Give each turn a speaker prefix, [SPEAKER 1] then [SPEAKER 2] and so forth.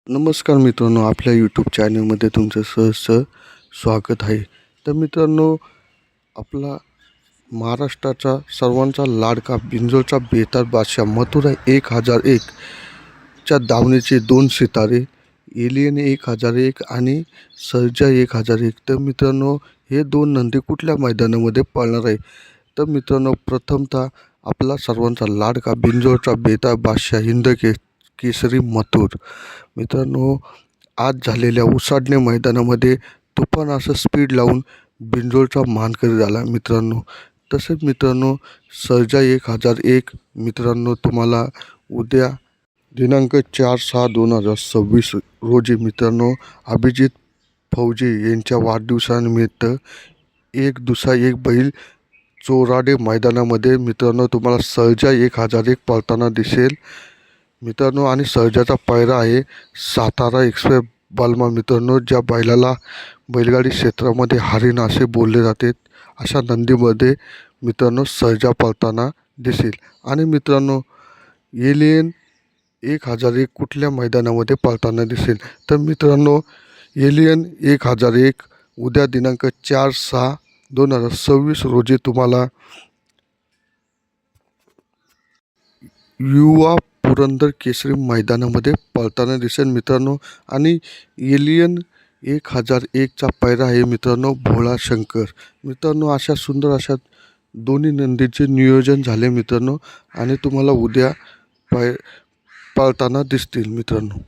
[SPEAKER 1] नमस्कार मित्रांनो, आपल्या यूट्यूब चॅनलमध्ये तुमचं सहर्ष स्वागत आहे. तर मित्रांनो, आपला महाराष्ट्राचा सर्वांचा लाडका बिंजोरचा बेताज बादशाह मथुरा 1001 च्या दावणीचे 2 सितारे एलियन 1001 आणि सर्जा 1001. तर मित्रांनो, हे 2 नंदी कुठल्या मैदानामध्ये पळणार आहे? तर मित्रांनो, प्रथमतः आपला सर्वांचा लाडका बिंजोरचा बेताज बादशाह केसरी मथुर. मित्रांनो, आज झालेल्या उसाडणे मैदानामध्ये तुफान असं स्पीड लावून बिंजोरचा मानकरी झाला मित्रांनो. तसेच मित्रांनो, सर्जा 1001 मित्रांनो तुम्हाला उद्या दिनांक 4/6/2026 रोजी मित्रांनो अभिजित फौजी यांच्या वाढदिवसानिमित्त एक दुसरा एक बैल चोराडे मैदानामध्ये मित्रांनो तुम्हाला सर्जा 1001 पळताना दिसेल मित्रांनो. आणि सर्जाचा पायरा आहे सातारा एक्सप्रेस बलमा मित्रांनो. ज्या बैलाला बैलगाडी क्षेत्रामध्ये हरिण असे बोलले जाते, अशा नंदीमध्ये मित्रांनो सर्जा पळताना दिसेल. आणि मित्रांनो, एलियन 1001 कुठल्या मैदानामध्ये पळताना दिसेल? तर मित्रांनो, एलियन 1001 उद्या दिनांक 4/6/2026 रोजी तुम्हाला युवा पुरंदर केसरी मैदानामध्ये पळताना दिसेल मित्रांनो. आणि एलियन 1001चा पायरा आहे मित्रांनो भोळा शंकर मित्रांनो. अशा सुंदर अशा दोन्ही नंदीचे नियोजन झाले मित्रांनो आणि तुम्हाला उद्या पळताना दिसतील मित्रांनो.